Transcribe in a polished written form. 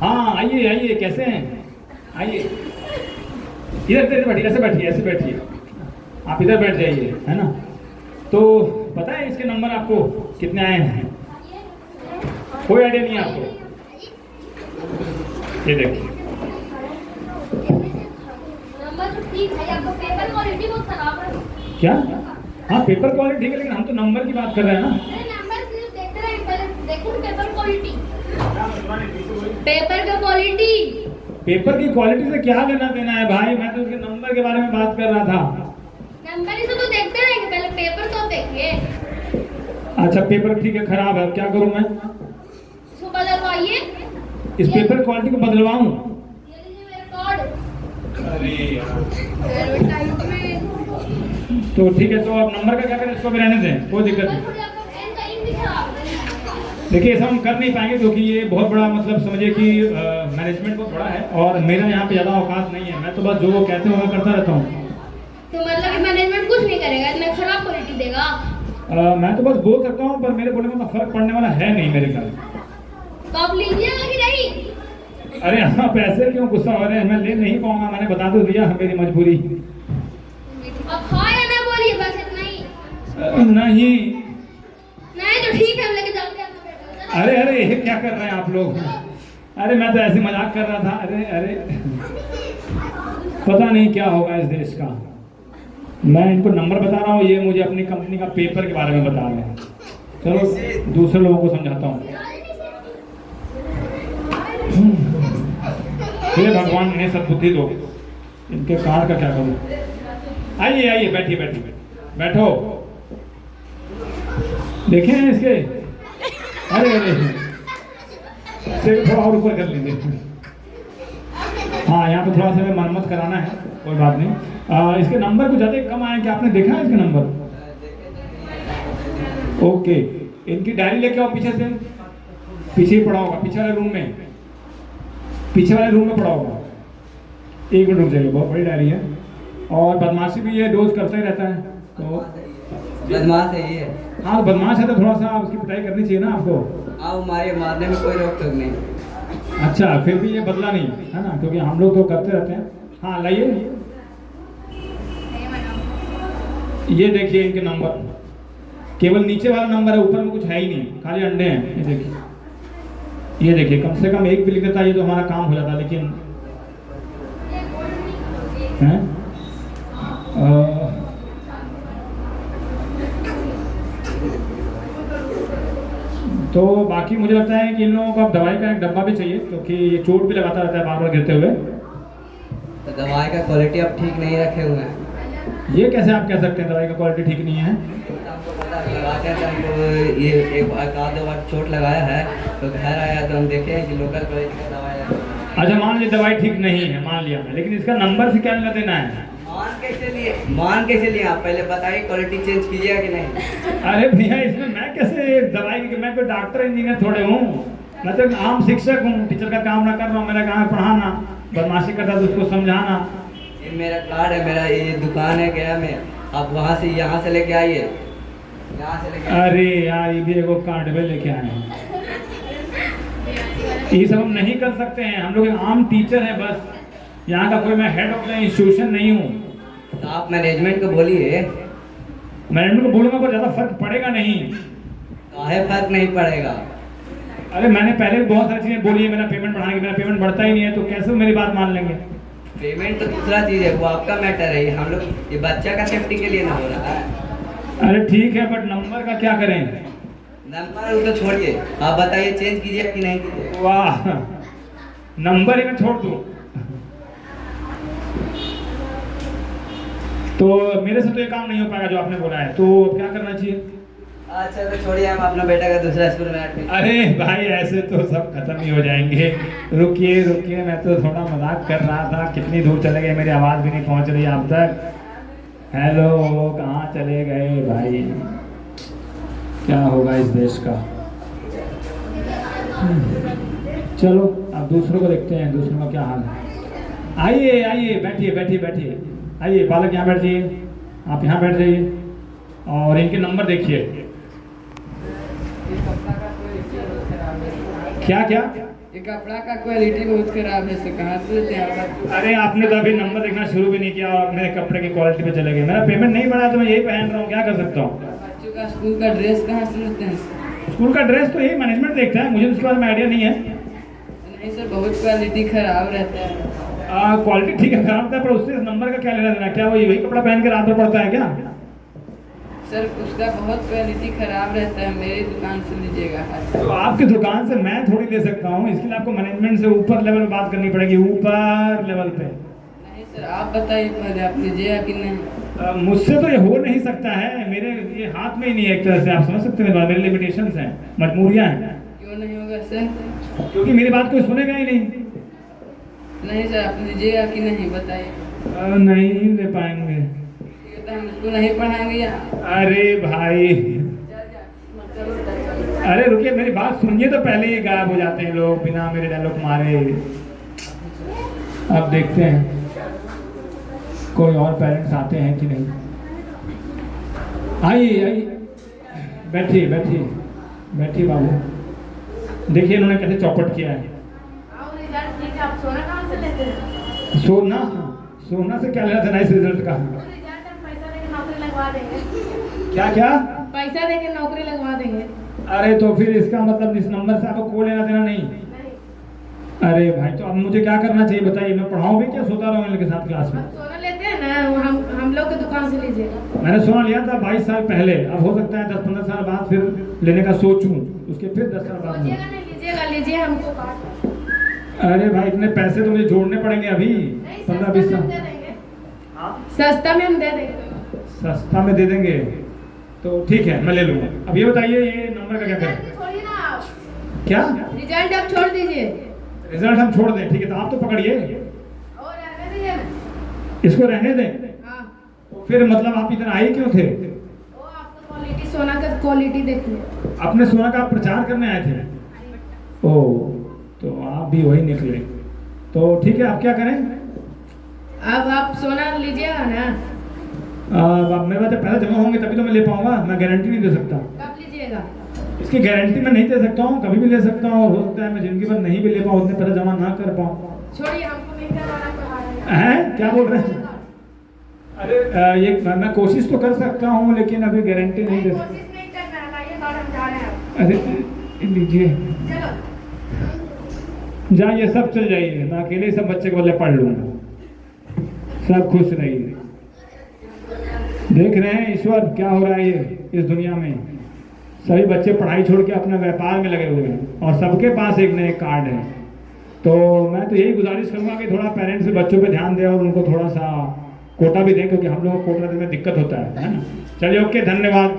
हाँ आइए आइए, कैसे हैं? आइए इधर इधर बैठिए, ऐसे बैठिए, ऐसे बैठिए। आप इधर बैठ जाइए, है ना। तो पता है इसके नंबर आपको कितने आए हैं? कोई आइडिया नहीं है आपको? ये देखिए, नंबर तो ठीक है, आपका पेपर क्वालिटी बहुत खराब है। क्या? हाँ पेपर क्वालिटी ठीक है, लेकिन हम तो नंबर की बात कर रहे हैं ना। अरे नंबर सिर्फ देखते रहे, पहले देखो पेपर क्वालिटी। पेपर का क्वालिटी। पेपर की क्वालिटी से क्या लेना देना है भाई? मैं तो उसके नंबर के बारे में बात कर रहा था। नंबर ही तो देखते रहेंगे, पहले पेपर तो देखिए। अच्छा पेपर ठीक है, खराब है, अब क्या करूं मैं? इसको बदलवाइए। इस पेपर क्वालिटी को बदलवाऊं? ये लीजिए मेरा कार्ड। अरे यार, एडवर्टाइजमेंट। तो ठीक है, तो अब नंबर का क्या करें? इसको भी रहने दें, कोई दिक्कत नहीं। थोड़ी आपका पेन का इंक भी खराब है। देखिए ऐसा हम कर नहीं पाएंगे, क्योंकि ये बहुत बड़ा मतलब समझिए कि मैनेजमेंट बहुत बड़ा है और मेरा यहाँ पे ज़्यादा औकात नहीं है। मैं तो बस जो वो कहते हैं वो करता रहता हूँ। तो मतलब कि मैनेजमेंट कुछ नहीं करेगा, इतना खराब क्वालिटी देगा? मैं तो बस बोल सकता हूँ, पर मेरे बोलने में तो फर्क पड़ने वाला है नहीं मेरे ख्याल। तो आप लीजिएगा कि नहीं? अरे हाँ, पैसे क्यों गुस्सा हो रहे हैं? मैं ले नहीं पाऊंगा, मैंने बता तो दिया मेरी मजबूरी। अब हाँ या ना बोलिए, बस इतना ही। नहीं। नहीं तो ठीक है, हम लेके जाते हैं आपका पेपर। अरे अरे ये क्या कर रहे हैं आप लोग? अरे मैं तो ऐसे मजाक कर रहा था। अरे अरे, पता नहीं क्या होगा इस देश का। मैं इनको नंबर बता रहा हूँ, ये मुझे अपनी कंपनी का पेपर के बारे में बता रहे हैं। चलो दूसरे लोगों को समझाता हूँ। हे भगवान इन्हें सद्बुद्धि दो, इनके कार का क्या करूँ। आइए आइए, बैठिए बैठिए, बैठो। देखे हैं इसके? अरे अरे, सिर थोड़ा और ऊपर कर लीजिए। हाँ यहाँ पे थोड़ा सा हमें मरम्मत कराना है, कोई बात नहीं। इसके नंबर कुछ ज़्यादा कम आए, क्या आपने देखा है इसके नंबर? ओके, इनकी डायरी लेके आओ पीछे से। पीछे ही पड़ा होगा, पीछे वाले रूम में, पीछे वाले रूम में पड़ा होगा। एक मिनट रुक जाइए, बहुत बड़ी डायरी है और बदमाशी भी ये रोज करता ही रहता है। तो बदमाश है ये। हाँ तो बदमाश है तो थोड़ा सा उसकी पिटाई करनी चाहिए ना आपको। आओ मारने में कोई रोक टोक नहीं। अच्छा फिर भी ये बदला नहीं है ना, क्योंकि हम लोग तो करते रहते हैं। हाँ लाइए, ये देखिए इनके नंबर, केवल नीचे वाला नंबर है, ऊपर में कुछ है ही नहीं, खाली अंडे हैं। ये देखिए, ये देखिए, कम से कम एक भी लिख देता ये तो हमारा काम हो जाता, लेकिन हैं? तो बाकी मुझे लगता है कि इन लोगों को अब दवाई का एक डब्बा भी चाहिए, क्योंकि ये चोट भी लगाता रहता है बार बार गिरते हुए। तो दवाई का क्वालिटी अब ठीक नहीं रखे हुए हैं। ये कैसे आप कह सकते हैं दवाई का क्वालिटी ठीक नहीं है? आपको पता है, लगाते हैं तो हमको ये एक आध दो बार चोट लगाया है, तो घर आया तो हम देखे कि लोकल क्वालिटी का दवाई है। अच्छा मान लीजिए दवाई ठीक नहीं है, मान लिया मैं, लेकिन इसका नंबर से क्या लेना देना है? मान कैसे लिए आप पहले बताइए, क्वालिटी चेंज कीजिएगा कि नहीं? अरे भैया इसमें मैं कैसे दवाई की, मैं कोई डॉक्टर इंजीनियर थोड़े हूँ, मैं तो आम शिक्षक हूँ, टीचर का काम ना कर रहा हूँ। मेरा काम है पढ़ाना, बदमाशी करता तो उसको समझाना। ये मेरा कार्ड है, मेरा ये दुकान है गया में, आप वहाँ से यहाँ से लेके आइए, यहाँ से लेके। अरे यार ये भी एगो कार्ड पे लेके आए हैं, ये सब हम नहीं कर सकते हैं, हम लोग आम टीचर हैं बस, यहाँ का कोई मैं हेड ऑफ द इंस्टीट्यूशन नहीं हूँ। तो आप मैनेजमेंट को बोलिए। मैनेजमेंट को बोलूंगा पर ज़्यादा फर्क पड़ेगा नहीं। काहे फर्क नहीं पड़ेगा? अरे मैंने पहले भी बहुत सारी चीज़ें बोली है, मेरा पेमेंट बढ़ाने की, मेरा पेमेंट बढ़ता ही नहीं है, तो कैसे मेरी बात मान लेंगे? पेमेंट तो दूसरा चीज़ है, वो आपका मैटर है, हम लोग ये बच्चा का सेफ्टी के लिए ना हो रहा है। अरे ठीक है, बट नंबर का क्या करें? नंबर वो तो छोड़िए, आप बताइए चेंज कीजिए कि नहीं कीजिए। वाह, नंबर ही मैं छोड़ दूँ तो मेरे से तो ये काम नहीं हो पाएगा जो आपने बोला है, तो अब क्या करना चाहिए? अच्छा तो छोड़िए, हम अपना बेटा का दूसरा स्कूल में ऐड। अरे भाई ऐसे तो सब खत्म ही हो जाएंगे। रुकिए रुकिए, मैं तो थोड़ा मजाक कर रहा था। कितनी दूर चले गए, मेरी आवाज़ भी नहीं पहुंच रही आप तक। हेलो, कहाँ चले गए भाई? क्या होगा इस देश का? चलो अब दूसरों को देखते हैं, दूसरों का क्या हाल है। आइए आइए, बैठिए बैठिए बैठिए, आइए बालक यहाँ बैठ जाइए, आप यहाँ बैठ जाइए और इनके नंबर देखिए। क्या क्या? ये कपड़ा का क्वालिटी बहुत खराब है, सर कहाँ से लेते हैं आप? अरे आपने तो अभी नंबर देखना शुरू भी नहीं किया और मेरे कपड़े की क्वालिटी पे चले गए। मेरा पेमेंट नहीं बढ़ा तो मैं यही पहन रहा हूँ, क्या कर सकता हूँ। बच्चों का स्कूल का ड्रेस कहाँ से लेते हैं सर? स्कूल का ड्रेस तो यही मैनेजमेंट देखता है, मुझे तो इसके बारे में आइडिया नहीं है। नहीं सर, बहुत क्वालिटी खराब रहता है। क्वालिटी ठीक है, खराब था, पर उससे इस नंबर का क्या लेना देना? क्या वो वही कपड़ा पहन के रात भर पड़ता है क्या? सर उसका बहुत क्वालिटी खराब रहता है, मेरी दुकान से लीजिएगा। तो आपकी दुकान से मैं थोड़ी ले सकता हूँ, इसके लिए आपको मैनेजमेंट से ऊपर लेवल में बात करनी पड़ेगी, ऊपर लेवल पे। नहीं सर, आप बताइए पहले, आप लीजिएगा कि नहीं? मुझसे तो ये हो नहीं सकता है, मेरे ये हाथ में ही नहीं है, एक तरह से आप समझ सकते हैं, मेरे लिमिटेशंस हैं, मजबूरियाँ हैं। क्यों नहीं होगा सर? क्योंकि मेरी बात कोई सुनेगा ही नहीं। नहीं सर, आप लीजिएगा कि नहीं बताइए। नहीं ले पाएंगे। तो हम इसको नहीं पढ़ाएंगे यहाँ। अरे भाई, अरे रुकिए, मेरी बात सुनिए तो पहले ही गायब हो जाते हैं लोग बिना मेरे डायलॉग मारे। अब देखते हैं कोई और पेरेंट्स आते हैं कि नहीं। आइए आइए, बैठिए बैठिए बैठिए बाबू। देखिए इन्होंने कैसे चौपट किया है। रिजल्ट ठीक है, आप सोना कहाँ से लेते हैं? सोना, सोना से क्या लेना था इस रिजल्ट का? रिजल्ट हम पैसा देके नौकरी लगवा देंगे। क्या क्या? पैसा देके नौकरी लगवा देंगे। अरे तो फिर इसका मतलब इस नंबर से आपको कोई लेना देना नहीं? नहीं। अरे भाई, तो अब मुझे क्या करना चाहिए बताइए? मैं पढ़ाऊँ भी क्या, सोता रहूँ इनके साथ क्लास में? आप सोना लेते हैं ना, वो हम लोग की दुकान से लीजिएगा। मैंने सोना लिया था 22 साल पहले, अब हो सकता है 10-15 साल बाद फिर लेने का सोचूं, उसके फिर 10 साल बाद सोचिएगा नहीं, लीजिएगा, लीजिए हमको बात। अरे भाई, इतने पैसे तो मुझे जोड़ने पड़ेंगे अभी, नहीं, 15-20 सस्ता में हम साल। दे देंगे। सस्ता में हम दे देंगे। सस्ता में दे देंगे तो ठीक है, मैं ले लूंगा। अब ये बताइए, ये नंबर का क्या करें? रिजल्ट छोड़िए ना आप, क्या रिजल्ट आप छोड़ दीजिए रिजल्ट हम छोड़ दें? ठीक है, तो आप तो पकड़िए, और रहने दीजिए ना। इसको रहने दें। हाँ, तो फिर मतलब आप इधर आए क्यों थे? वो आपका क्वालिटी, सोना का क्वालिटी देखिए। अपने सोना का प्रचार करने आए थे? ओ, तो आप भी वही निकले। तो ठीक है, आप क्या करें? अब आप सोना लीजिएगा ना। अब मेरे पास जब पैसा जमा होंगे तभी तो मैं ले पाऊंगा, मैं गारंटी नहीं दे सकता। कब लीजिएगा? इसकी गारंटी मैं नहीं दे सकता हूँ, कभी भी ले सकता हूँ, और हो सकता है मैं जिंदगी भर नहीं भी ले पाऊँ, उतने पैसा जमा ना कर पाऊँ। छोड़िए, हमको नहीं करवाना पड़ा हैं, क्या बोल रहे हैं? अरे ये मैं कोशिश तो कर सकता हूँ, लेकिन अभी गारंटी नहीं दे सकता। कोशिश नहीं करना है, लाइए और हम जा रहे हैं। अरे लीजिए, चलो जाइए, सब चल जाइए, मैं अकेले ही सब बच्चे के बदले पढ़ लूंगा, सब खुश रहिए। देख रहे हैं ईश्वर क्या हो रहा है ये इस दुनिया में? सभी बच्चे पढ़ाई छोड़ के अपने व्यापार में लगे हुए हैं और सबके पास एक न एक कार्ड है। तो मैं तो यही गुजारिश करूंगा कि थोड़ा पेरेंट्स भी बच्चों पे ध्यान दें और उनको थोड़ा सा कोटा भी दें, क्योंकि हम लोगों को कोटा देने में दिक्कत होता है ना। चलिए, ओके, धन्यवाद।